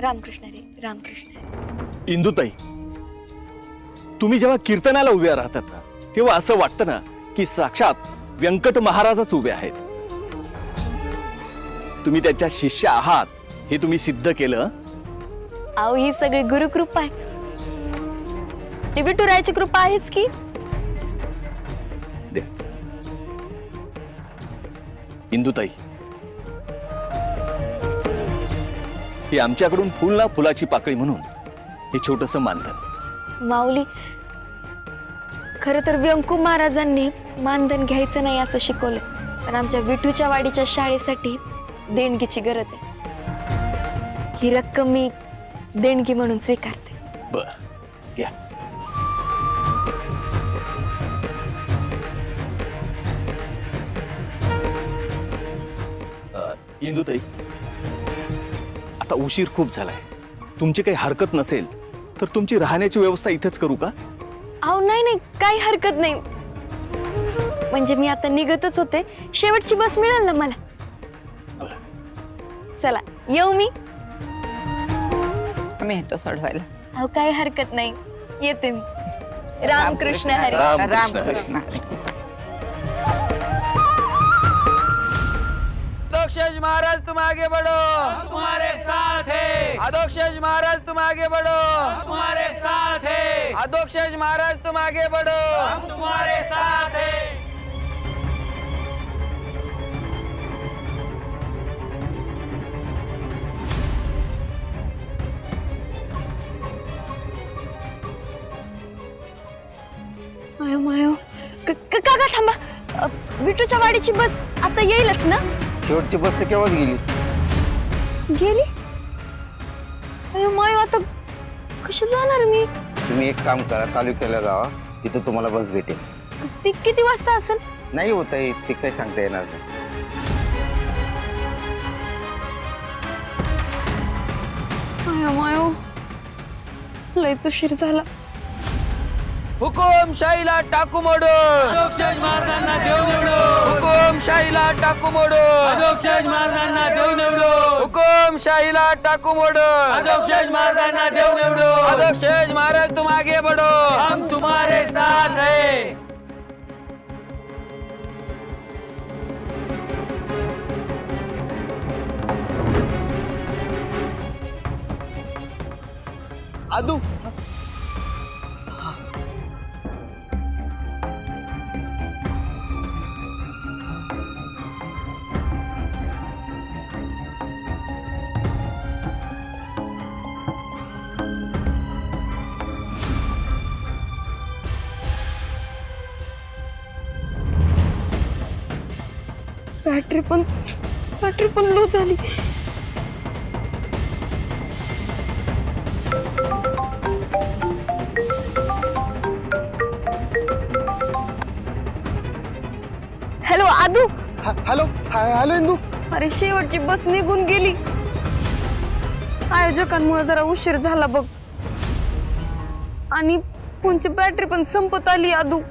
रामकृष्ण रे रामकृष्ण. इंदुताई, तुम्ही जेव्हा कीर्तनाला उभ्या राहतात ना तेव्हा असं वाटतं ना की साक्षात व्यंकट महाराजच उभे आहेत. तुम्ही त्यांच्या शिष्य आहात हे तुम्ही सिद्ध केलं. अहो ही सगळी गुरुकृपा आहे. ती विठुरायाची कृपा आहेच की. दे इंदुताई, ही आमच्याकडून फुल ना फुलाची पाकळी म्हणून हे छोटस मानधन. माऊली, खर तर व्यंकू महाराजांनी मानधन घ्यायचं नाही असं शिकवलं, पण आमच्या विठूच्या वाडीच्या शाळेसाठी देणगीची गरज आहे. ही रक्कम मी देणगी म्हणून स्वीकारते. बर, घ्या. इंदुताई, आता उशीर खूप झालाय. तुमची काही हरकत नसेल तर तुमची राहण्याची व्यवस्था इथेच करू का? अहो नाही नाही, काही हरकत नाही. म्हणजे मी आता निघतच होते, शेवटची बस मिळेल ना मला. चला येऊ मी. मी येतो सोडवायला. अहो काही हरकत नाही, येते मी. रामकृष्ण हरी. रामकृष्ण हरी. अधोक्षज महाराज तुम आगे बढ़ो, हम तुम्हारे साथ हैं। अधोक्षज महाराज तुम आगे बढ़ो, हम तुम्हारे साथ हैं। अधोक्षज महाराज तुम आगे बढ़ो, हम तुम्हारे साथ हैं। मायो मायो, काका थांबा. विठूच्या वाडीची बस आता येईलच ना? शेवटची बस तर केव्हाच गेली. गेली? अयो मायो, आता कशी जाणार मी? तुम्ही एक काम करा, तालुक्याला जावा, तिथं तुम्हाला बस भेटेल. ती किती वाजता असेल? नाही होत आहे ते काही सांगता येणार नाही. मायो मायो, लयच उशीर झाला. हुकुमशाहीला टाकू मोडो, अधोक्षज महाराजांना देव निवडो, हुकुमशाहीला टाकू मोडो, अधोक्षज महाराजांना देव निवडो, हुकुमशाहीला टाकू मोडो, अधोक्षज महाराजांना देव निवडो। अधोक्षज महाराज तुम आगे बढ़ो, हम तुम्हारे साथ हैं। आदू, बॅटरी पण लो झाली. Hello Aadu. Hello hello Indu. अरे शेवटची बस निघून गेली. आयोजकांमुळे जरा उशीर झाला बघ, आणि फोनची बॅटरी पण संपत आली. आदू,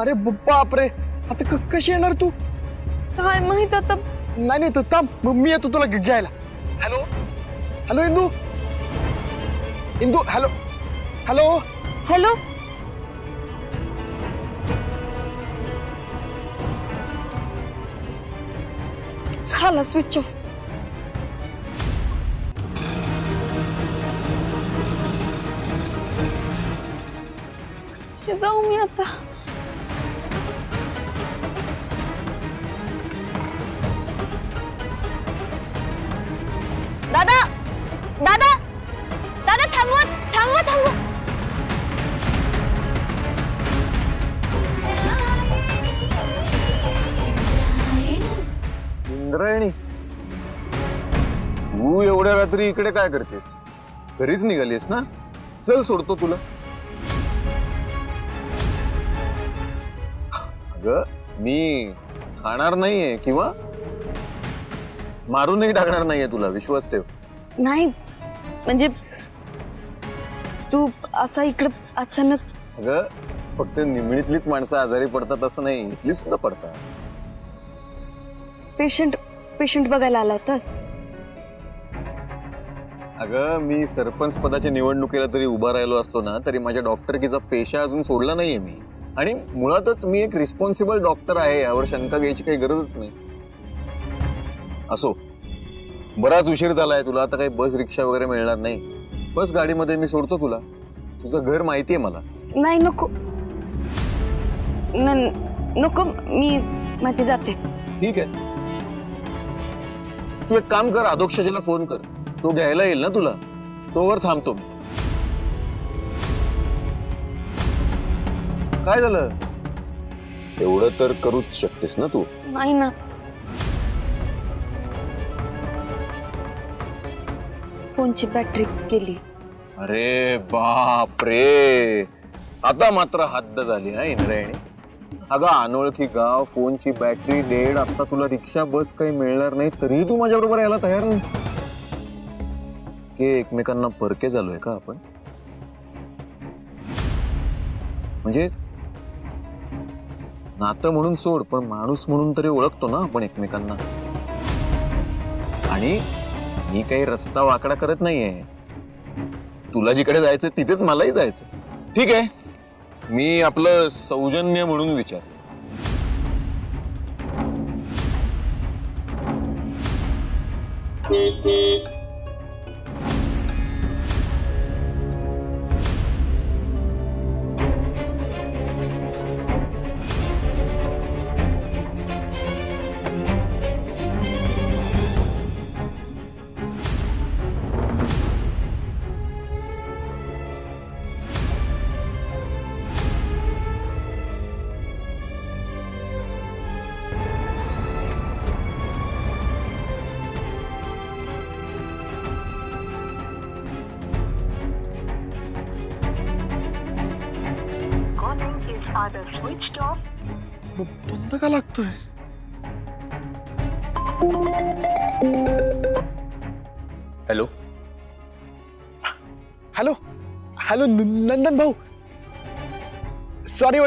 अरे बापरे, आता कशी येणार तू? काय माहित आता. नाही नाही, तर थांब, मी येतो तुला घ्यायला. Hello hello Indu. Indu, hello hello. Hello. झाला स्विच ऑफ. कशी जाऊ मी आता? दादा दादा दादा, थांबवा थांबवा थांबवा. इंद्रायणी, तू एवढ्या रात्री इकडे काय करतेस? घरीच निघालीस ना? चल सोडतो तुला. अगं मी खाणार नाहीये किंवा मारूनही टाकणार नाहीये तुला, विश्वास ठेव. नाही म्हणजे तू असा इकडे अचानक. अगं फक्त निमणीतलीच माणसं आजारी पडतात असं नाही, इथली सुद्धा पडतात. पेशंट बघायला आला होतास? अगं मी सरपंच पदाच्या निवडणुकीला जरी उभा राहिलो असतो ना तरी माझ्या डॉक्टरकीचा पेशा अजून सोडला नाहीये मी. आणि मुळातच मी एक रिस्पॉन्सिबल डॉक्टर आहे, यावर शंका घ्यायची काही गरजच नाही. असो, बराच उशीर झालाय, तुला आता काही बस रिक्षा वगैरे मिळणार नाही. बस गाडीमध्ये मी सोडतो तुला. तुझं घर माहितीये मला. नाही नको नको, मी माझी जाते. ठीक आहे, तू एक काम कर, अधोक्षजेला फोन कर, तो घ्यायला येईल ना तुला. तोवर थांबतो मी. काय झालं? एवढं तर करूच शकतेस ना तू. नाही ना, फोनची बॅटरी गेली. अरे बाप रे, आता मात्र हद्द झाली हा इंद्रायणी. अगं अनोळखी गाव, फोनची बॅटरी डेड, आता तुला रिक्षा बस काही मिळणार नाही तरी तू माझ्या बरोबर यायला तयार नाही. की एकमेकांना परके झालोय का आपण? म्हणजे नातं म्हणून सोड, पण माणूस म्हणून तरी ओळखतो ना आपण एकमेकांना. आणि मी काही रस्ता वाकडा करत नाहीये. तुला जिकडे जायचं तिथेच मलाही जायचं. ठीक आहे, मी आपलं सौजन्य म्हणून विचार. either switched off. बंद का लागतोय? हॅलो हॅलो हॅलो नंदन भाऊ, सॉरी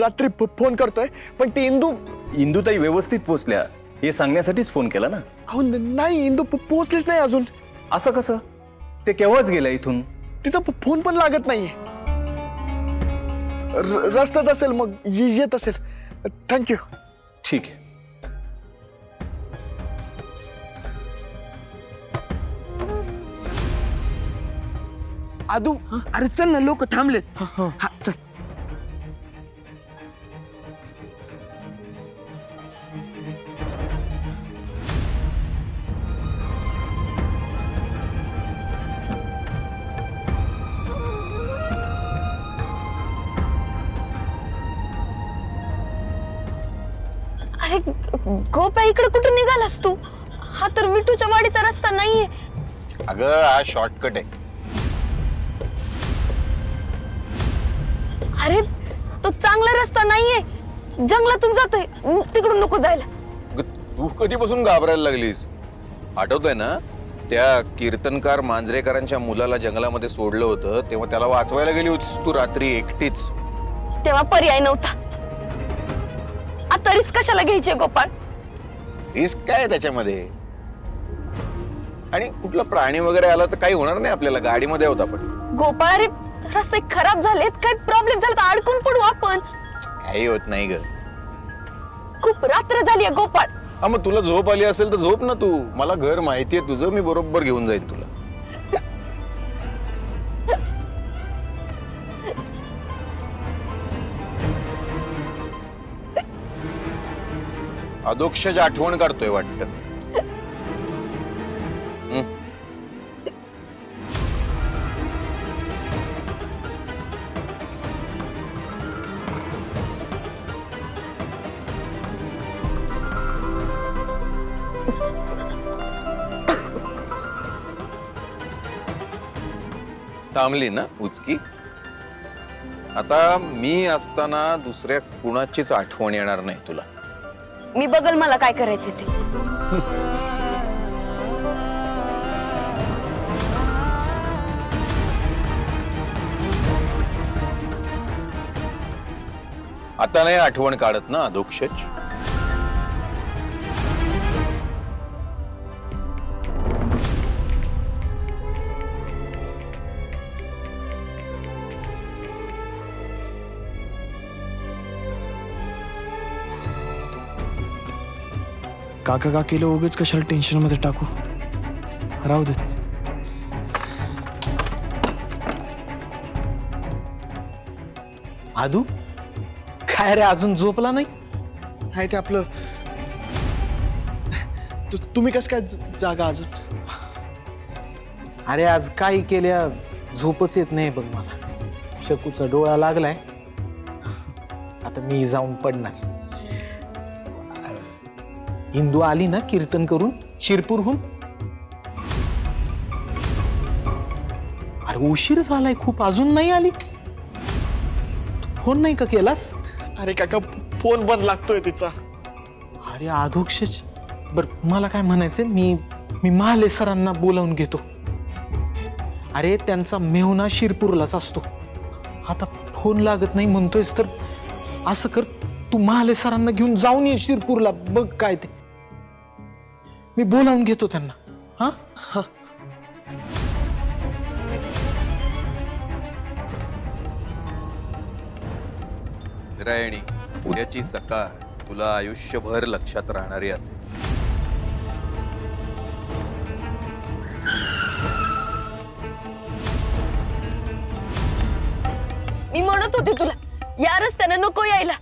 रात्री फोन करतोय, पण ती इंदुताई व्यवस्थित पोचल्या हे सांगण्यासाठीच फोन केला ना. अहो नाही, इंदू पोहोचलीच नाही अजून. असं कसं? ते केव्हाच गेल्या इथून. तिचा फोन पण लागत नाहीये. रस्त्यात असेल, मग येत असेल. थँक्यू. ठीक आहे. आदू, अरे चल ना, लोक थांबलेत. हा चल. अरे गोप्या, इकडे कुठे निघालास तू? हा तर विठूच्या वाडीचा रस्ता नाहीये. अगं हा शॉर्टकट आहे. अरे तो चांगला रस्ता नाहीये, जंगलातून जातोय, तिकडून नको जायला. तू कधीपासून घाबरायला लागलीस? आठवतंय ना त्या कीर्तनकार मांजरेकरांच्या मुलाला जंगलामध्ये सोडलं होतं तेव्हा त्याला वाचवायला गेली होतीस तू रात्री एकटीच. तेव्हा पर्याय नव्हता. आता रिस्क कशाला घ्यायची गोपाळ? रिस्क काय त्याच्यामध्ये? आणि कुठला प्राणी वगैरे आला तर काही होणार नाही आपल्याला. गाडीमध्ये होता आपण. गोपाळ, अरे रस्ते खराब झालेत, काही प्रॉब्लेम झाला तर अडकून पडू आपण. काही होत नाही ग. खूप रात्र झालीये गोपाळ. हा मग तुला झोप आली असेल तर झोप ना तू. मला घर माहितीये तुझं, मी बरोबर घेऊन जाईन तुला. अधोक्षज आठवण काढतोय वाटतं. थांबली ना उचकी? आता मी असताना दुसऱ्या कुणाचीच आठवण येणार नाही तुला. मी बघल मला काय करायचं ते. आता नाही आठवण काढत ना अधोक्षज? काका काकीला उगीच कशाला टेन्शन मध्ये टाकू, राहू दे. आदू काय रे, अजून झोपला नाही? नाही ते आपलं तुम्ही कसं काय जागा अजून? अरे आज काय केल्या, झोपच येत नाही बघ मला. शकूचा डोळा लागलाय, आता मी जाऊन पडणार. हिंदू आली ना कीर्तन करून शिरपूरहून. अरे उशीर झालाय खूप, अजून नाही आली. तू फोन नाही का केलास? अरे काका फोन बंद लागतोय तिचा. अरे अधोक्षच. बर मला काय म्हणायचंय, मी महाले सरांना बोलावून घेतो. अरे त्यांचा मेहुणा शिरपूरलाच असतो. आता फोन लागत नाही म्हणतोयस तर असं कर, तू महाले सरांना घेऊन जाऊन ये शिरपूरला. बघ काय ते, मी बोलावून घेतो त्यांना. हा इंद्रायणी, उद्याची सकाळ तुला आयुष्यभर लक्षात राहणारी असेल. मी म्हणत होते तुला या रस्त्याने नको यायला.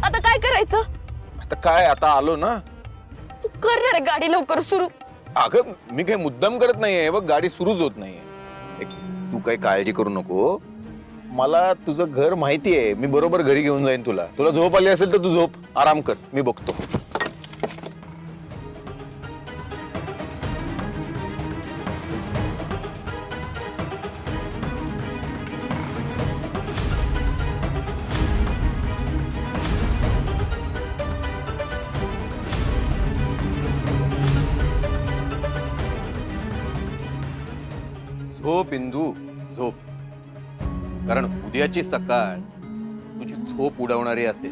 आता काय करायचं? आता काय, आता आलो ना. तू कर रे गाडी लवकर सुरू. अगं मी काही मुद्दाम करत नाहीये, बघ गाडी सुरूच होत नाहीये. तू काही काळजी करू नको, मला तुझं घर माहिती आहे. मी बरोबर घरी घेऊन जाईन तुला. तुला झोप आली असेल तर तू झोप, आराम कर, मी बघतो. झोप इंदू, झोप. कारण उद्याची सकाळ तुझी झोप उडवणारी असेल.